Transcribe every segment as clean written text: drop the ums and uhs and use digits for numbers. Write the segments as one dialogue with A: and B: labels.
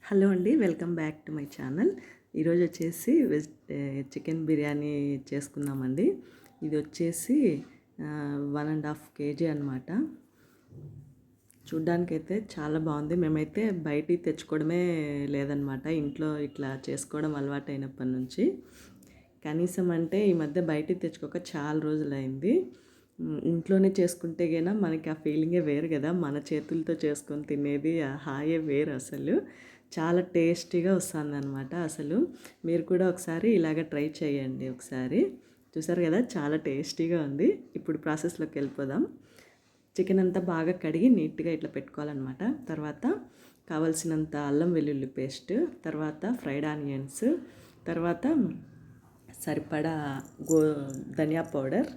A: Hello అండి, welcome back to my channel. ఈరోజు వచ్చేసి చికెన్ బిర్యానీ చేసుకున్నామండి. ఇది వచ్చేసి 1.5 kg అనమాట. చూడ్డానికైతే చాలా బాగుంది. మేమైతే బయటికి తెచ్చుకోవడమే లేదనమాట, ఇంట్లో ఇట్లా చేసుకోవడం అలవాటు అయినప్పటి నుంచి. కనీసం అంటే ఈ మధ్య బయటికి తెచ్చుకోక చాలా రోజులైంది. ఇంట్లోనే చేసుకుంటే గైనా మనకి ఆ ఫీలింగే వేరు కదా, మన చేతులతో చేసుకొని తినేది ఆ హాయే వేరు అసలు. చాలా టేస్టీగా వస్తుందన్నమాట. అసలు మీరు కూడా ఒకసారి ఇలాగ ట్రై చేయండి ఒకసారి. చూసారు కదా, చాలా టేస్టీగా ఉంది. ఇప్పుడు ప్రాసెస్లోకి వెళ్ళిపోదాం. చికెన్ అంతా బాగా కడిగి నీట్గా ఇట్లా పెట్టుకోవాలన్నమాట. తర్వాత కావలసినంత అల్లం వెల్లుల్లి పేస్ట్, తర్వాత ఫ్రైడ్ ఆనియన్స్, తర్వాత సరిపడా ధనియా పౌడర్,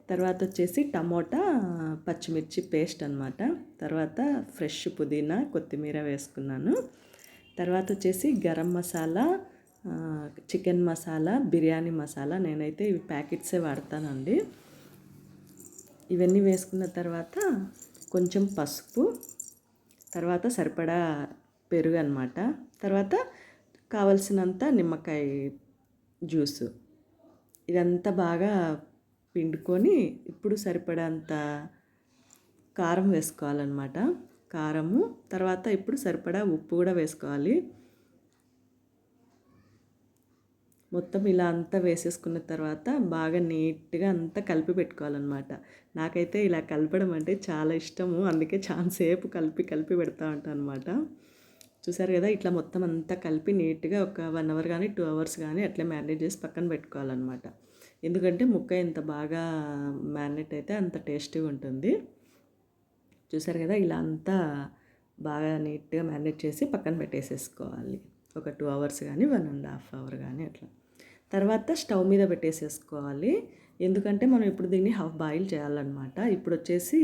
A: తర్వాత వచ్చేసి టమోటా పచ్చిమిర్చి పేస్ట్ అనమాట. తర్వాత ఫ్రెష్ పుదీనా కొత్తిమీర వేసుకున్నాను. తర్వాత వచ్చేసి గరం మసాలా, చికెన్ మసాలా, బిర్యానీ మసాలా, నేనైతే ఇవి ప్యాకెట్సే వాడతానండి. ఇవన్నీ వేసుకున్న తర్వాత కొంచెం పసుపు, తర్వాత సరిపడా పెరుగు అనమాట. తర్వాత కావలసినంత నిమ్మకాయ జ్యూసు. ఇదంతా బాగా పిండుకొని ఇప్పుడు సరిపడంత కారం వేసుకోవాలన్నమాట. కారము, తర్వాత ఇప్పుడు సరిపడా ఉప్పు కూడా వేసుకోవాలి. మొత్తం ఇలా అంతా వేసేసుకున్న తర్వాత బాగా నీట్గా అంతా కలిపి పెట్టుకోవాలన్నమాట. నాకైతే ఇలా కలపడం అంటే చాలా ఇష్టము, అందుకే చాలాసేపు కలిపి పెడతా ఉంటాను అనమాట. చూసారు కదా, ఇట్లా మొత్తం అంతా కలిపి నీట్గా ఒక 1 hour కానీ 2 hours కానీ అట్లా మ్యారినేట్ చేసి పక్కన పెట్టుకోవాలన్నమాట. ఎందుకంటే ముక్క ఎంత బాగా మ్యారినేట్ అయితే అంత టేస్టీగా ఉంటుంది. చూసారు కదా, ఇలా అంతా బాగా నీట్గా మ్యారినేట్ చేసి పక్కన పెట్టేసేసుకోవాలి. ఒక 2 hours కానీ 1.5 hour కానీ అట్లా. తర్వాత స్టవ్ మీద పెట్టేసేసుకోవాలి. ఎందుకంటే మనం ఇప్పుడు దీన్ని హాఫ్ బాయిల్ చేయాలన్నమాట. ఇప్పుడు వచ్చేసి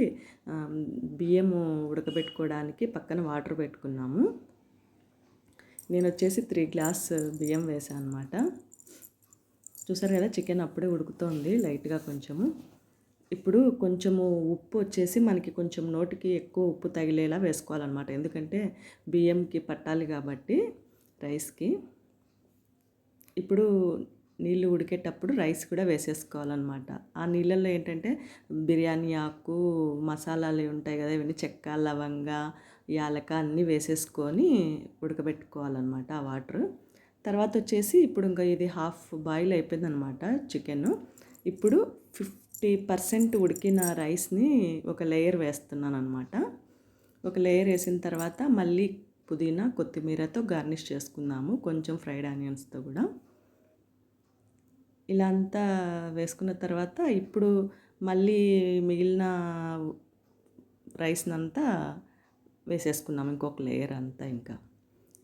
A: బియ్యం ఉడకబెట్టుకోవడానికి పక్కన వాటర్ పెట్టుకున్నాము. నేను వచ్చేసి 3 glass బియ్యం వేసాను అనమాట. చూసారు కదా, చికెన్ అప్పుడే ఉడుకుతోంది లైట్గా కొంచెము. ఇప్పుడు కొంచెము ఉప్పు వచ్చేసి మనకి కొంచెం నోటికి ఎక్కువ ఉప్పు తగిలేలా వేసుకోవాలన్నమాట. ఎందుకంటే బియ్యంకి పట్టాలి కాబట్టి రైస్కి. ఇప్పుడు నీళ్ళు ఉడికేటప్పుడు రైస్ కూడా వేసేసుకోవాలన్నమాట. ఆ నీళ్ళల్లో ఏంటంటే బిర్యానీ ఆకు, మసాలాలు ఉంటాయి కదా, ఇవన్నీ చెక్క, లవంగ, యాలక అన్నీ వేసేసుకొని ఉడకబెట్టుకోవాలన్నమాట ఆ వాటర్. తర్వాత వచ్చేసి ఇప్పుడు ఇంకా ఇది హాఫ్ బాయిల్ అయిపోయిందనమాట చికెన్. ఇప్పుడు 50% ఉడికిన రైస్ని ఒక లేయర్ వేస్తున్నాను అనమాట. ఒక లేయర్ వేసిన తర్వాత మళ్ళీ పుదీనా కొత్తిమీరతో గార్నిష్ చేసుకుందాము, కొంచెం ఫ్రైడ్ ఆనియన్స్తో కూడా. ఇలా అంతా వేసుకున్న తర్వాత ఇప్పుడు మళ్ళీ మిగిలిన రైస్నంతా వేసేసుకున్నాము, ఇంకొక లేయర్ అంతా. ఇంకా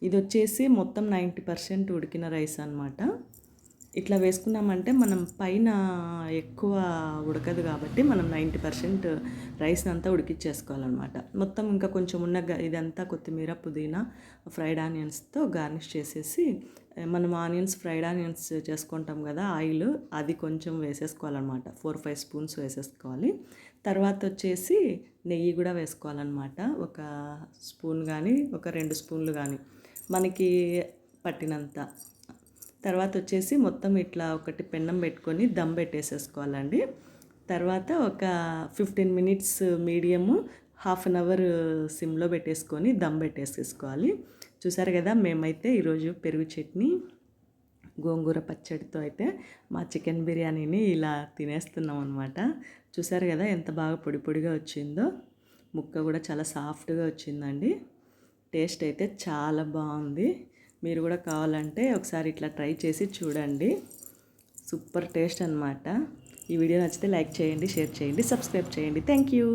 A: ఇది వచ్చేసి మొత్తం 90% ఉడికిన రైస్ అనమాట. ఇట్లా వేసుకున్నామంటే మనం పైన ఎక్కువ ఉడకదు కాబట్టి మనం 90% రైస్ని అంతా ఉడికిచ్చేసుకోవాలన్నమాట. మొత్తం ఇంకా కొంచెం ఉన్న ఇదంతా కొత్తిమీర, పుదీనా, ఫ్రైడ్ ఆనియన్స్తో గార్నిష్ చేసేసి, మనం ఆనియన్స్ ఫ్రైడ్ ఆనియన్స్ చేసుకుంటాం కదా, ఆయిల్ అది కొంచెం వేసేసుకోవాలన్నమాట. 4-5 spoons వేసేసుకోవాలి. తర్వాత వచ్చేసి నెయ్యి కూడా వేసుకోవాలన్నమాట. ఒక స్పూన్ కానీ ఒక 2 spoons కానీ మనకి పట్టినంత. తర్వాత వచ్చేసి మొత్తం ఇట్లా ఒకటి పెన్నం పెట్టుకొని దమ్ పెట్టేసేసుకోవాలండి. తర్వాత ఒక 15 minutes మీడియము, 1/2 hour సిమ్లో పెట్టేసుకొని దమ్ పెట్టేసేసుకోవాలి. చూసారు కదా, మేమైతే ఈరోజు పెరుగు చట్నీ, గోంగూర పచ్చడితో అయితే మా చికెన్ బిర్యానీని ఇలా తినేస్తున్నాం అనమాట. చూసారు కదా ఎంత బాగా పొడి పొడిగా వచ్చిందో, ముక్క కూడా చాలా సాఫ్ట్గా వచ్చిందండి. టేస్ట్ అయితే చాలా బాగుంది. మీరు కూడా కావాలంటే ఒకసారి ఇట్లా ట్రై చేసి చూడండి. సూపర్ టేస్ట్ అనమాట. ఈ వీడియో నచ్చితే లైక్ చేయండి, షేర్ చేయండి, సబ్స్క్రైబ్ చేయండి. Thank you.